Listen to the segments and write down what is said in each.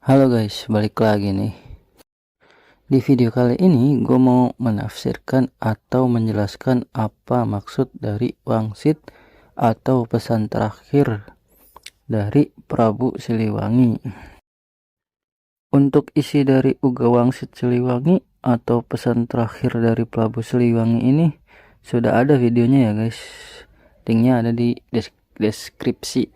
Halo guys, balik lagi nih. Di video kali ini gue mau menafsirkan atau menjelaskan apa maksud dari wangsit atau pesan terakhir dari Prabu Siliwangi. Untuk isi dari Uga Wangsit Siliwangi atau pesan terakhir dari Prabu Siliwangi ini sudah ada videonya ya guys. Linknya ada di deskripsi.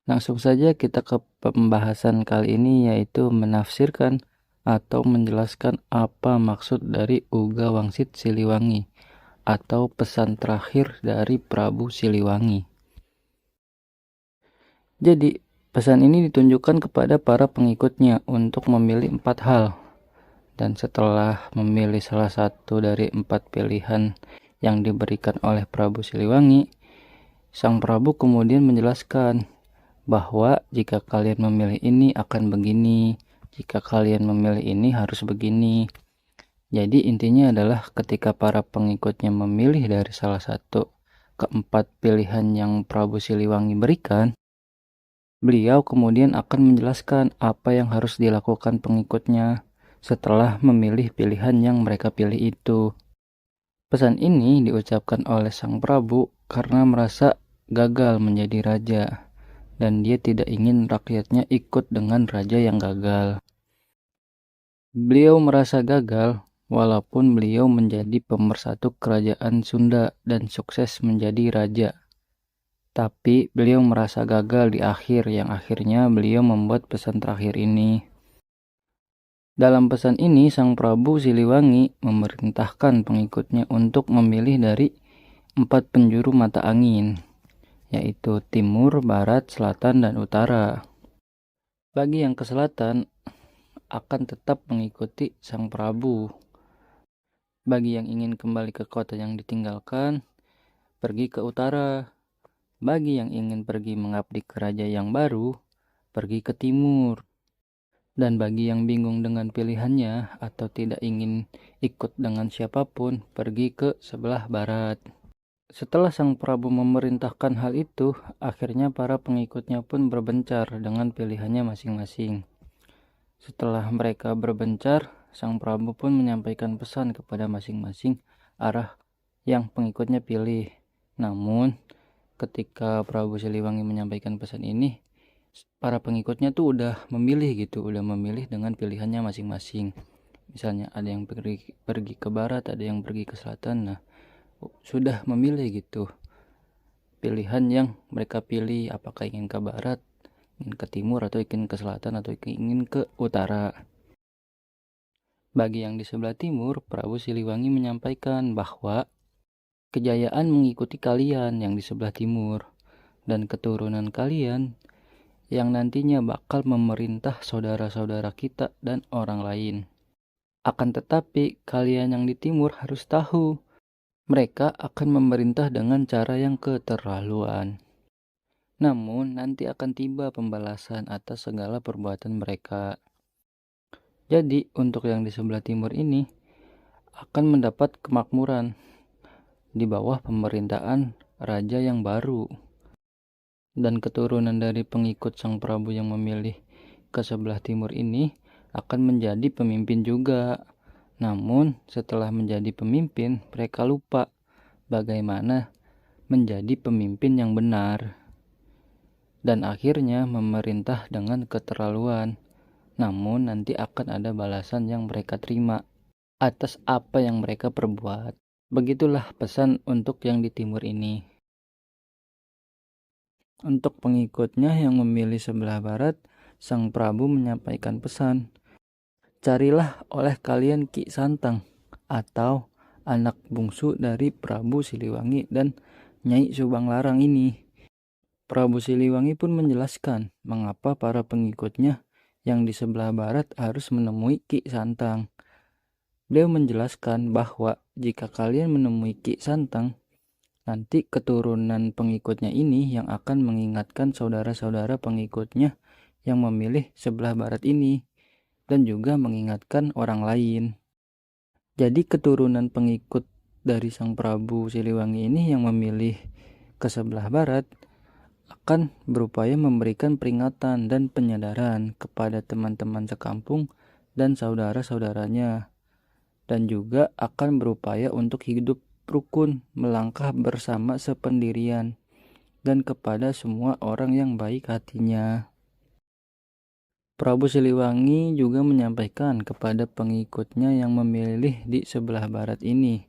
Langsung saja kita ke pembahasan kali ini, yaitu menafsirkan atau menjelaskan apa maksud dari Uga Wangsit Siliwangi atau pesan terakhir dari Prabu Siliwangi. Jadi pesan ini ditunjukkan kepada para pengikutnya untuk memilih 4 hal, dan setelah memilih salah satu dari 4 pilihan yang diberikan oleh Prabu Siliwangi, Sang Prabu kemudian menjelaskan bahwa jika kalian memilih ini akan begini, jika kalian memilih ini harus begini. Jadi intinya adalah ketika para pengikutnya memilih dari salah satu keempat pilihan yang Prabu Siliwangi berikan, beliau kemudian akan menjelaskan apa yang harus dilakukan pengikutnya setelah memilih pilihan yang mereka pilih itu. Pesan ini diucapkan oleh Sang Prabu karena merasa gagal menjadi raja, dan dia tidak ingin rakyatnya ikut dengan raja yang gagal. Beliau merasa gagal walaupun beliau menjadi pemersatu kerajaan Sunda dan sukses menjadi raja. Tapi beliau merasa gagal di akhir, yang akhirnya beliau membuat pesan terakhir ini. Dalam pesan ini, Sang Prabu Siliwangi memerintahkan pengikutnya untuk memilih dari 4 penjuru mata angin, yaitu timur, barat, selatan, dan utara. Bagi yang ke selatan, akan tetap mengikuti Sang Prabu. Bagi yang ingin kembali ke kota yang ditinggalkan, pergi ke utara. Bagi yang ingin pergi mengabdi ke raja yang baru, pergi ke timur. Dan bagi yang bingung dengan pilihannya atau tidak ingin ikut dengan siapapun, pergi ke sebelah barat. Setelah Sang Prabu memerintahkan hal itu, akhirnya para pengikutnya pun berbencar dengan pilihannya masing-masing. Setelah mereka berbencar, Sang Prabu pun menyampaikan pesan kepada masing-masing arah yang pengikutnya pilih. Namun, ketika Prabu Siliwangi menyampaikan pesan ini, para pengikutnya tuh udah memilih dengan pilihannya masing-masing. Misalnya ada yang pergi ke barat, ada yang pergi ke selatan. Nah, sudah memilih gitu pilihan yang mereka pilih, apakah ingin ke barat, ingin ke timur, atau ingin ke selatan, atau ingin ke utara. Bagi yang di sebelah timur, Prabu Siliwangi menyampaikan bahwa kejayaan mengikuti kalian yang di sebelah timur, dan keturunan kalian yang nantinya bakal memerintah saudara-saudara kita dan orang lain. Akan tetapi, kalian yang di timur harus tahu, mereka akan memerintah dengan cara yang keterlaluan. Namun, nanti akan tiba pembalasan atas segala perbuatan mereka. Jadi, untuk yang di sebelah timur ini akan mendapat kemakmuran di bawah pemerintahan raja yang baru. Dan keturunan dari pengikut Sang Prabu yang memilih ke sebelah timur ini akan menjadi pemimpin juga. Namun setelah menjadi pemimpin, mereka lupa bagaimana menjadi pemimpin yang benar, dan akhirnya memerintah dengan keterlaluan. Namun nanti akan ada balasan yang mereka terima atas apa yang mereka perbuat. Begitulah pesan untuk yang di timur ini. Untuk pengikutnya yang memilih sebelah barat, Sang Prabu menyampaikan pesan, carilah oleh kalian Ki Santang atau anak bungsu dari Prabu Siliwangi dan Nyai Subang Larang ini. Prabu Siliwangi pun menjelaskan mengapa para pengikutnya yang di sebelah barat harus menemui Ki Santang. Beliau menjelaskan bahwa jika kalian menemui Ki Santang, nanti keturunan pengikutnya ini yang akan mengingatkan saudara-saudara pengikutnya yang memilih sebelah barat ini, dan juga mengingatkan orang lain. Jadi keturunan pengikut dari Sang Prabu Siliwangi ini yang memilih ke sebelah barat akan berupaya memberikan peringatan dan penyadaran kepada teman-teman sekampung dan saudara-saudaranya, dan juga akan berupaya untuk hidup rukun, melangkah bersama sependirian, dan kepada semua orang yang baik hatinya. Prabu Siliwangi juga menyampaikan kepada pengikutnya yang memilih di sebelah barat ini,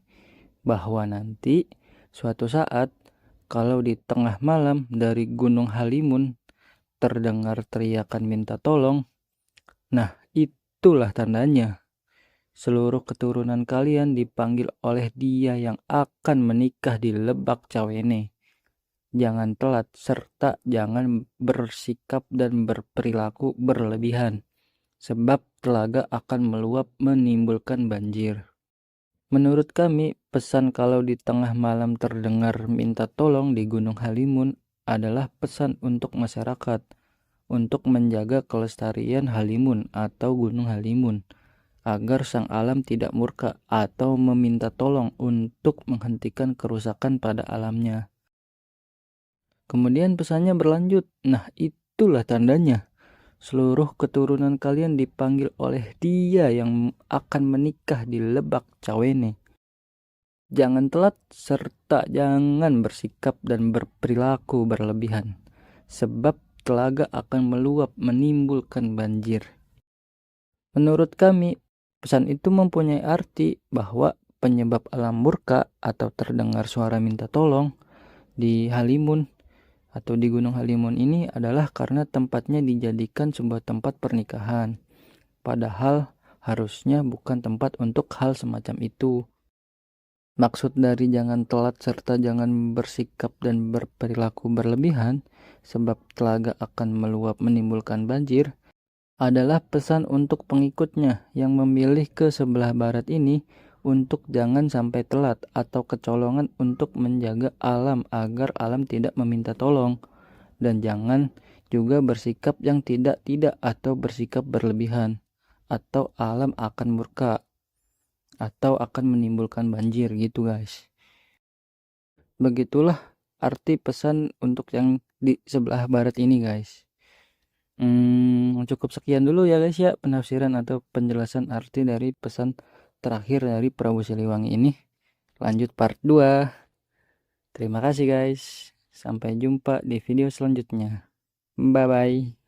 bahwa nanti suatu saat kalau di tengah malam dari Gunung Halimun terdengar teriakan minta tolong, nah itulah tandanya seluruh keturunan kalian dipanggil oleh Dia yang akan menikah di Lebak Cawene. Jangan telat serta jangan bersikap dan berperilaku berlebihan, sebab telaga akan meluap menimbulkan banjir. Menurut kami, pesan kalau di tengah malam terdengar minta tolong di Gunung Halimun adalah pesan untuk masyarakat untuk menjaga kelestarian Halimun atau Gunung Halimun, agar sang alam tidak murka atau meminta tolong untuk menghentikan kerusakan pada alamnya. Kemudian pesannya berlanjut, nah itulah tandanya seluruh keturunan kalian dipanggil oleh Dia yang akan menikah di Lebak Cawene. Jangan telat serta jangan bersikap dan berperilaku berlebihan, sebab telaga akan meluap menimbulkan banjir. Menurut kami, pesan itu mempunyai arti bahwa penyebab alam murka atau terdengar suara minta tolong di Halimun atau di Gunung Halimun ini adalah karena tempatnya dijadikan sebuah tempat pernikahan. Padahal harusnya bukan tempat untuk hal semacam itu. Maksud dari jangan telat serta jangan bersikap dan berperilaku berlebihan, sebab telaga akan meluap menimbulkan banjir, adalah pesan untuk pengikutnya yang memilih ke sebelah barat ini untuk jangan sampai telat atau kecolongan untuk menjaga alam agar alam tidak meminta tolong, dan jangan juga bersikap yang tidak atau bersikap berlebihan atau alam akan murka atau akan menimbulkan banjir gitu guys. Begitulah arti pesan untuk yang di sebelah barat ini guys. Cukup sekian dulu ya guys ya penafsiran atau penjelasan arti dari pesan terakhir dari Prabu Siliwangi ini. Lanjut part 2. Terima kasih guys. Sampai jumpa di video selanjutnya. Bye bye.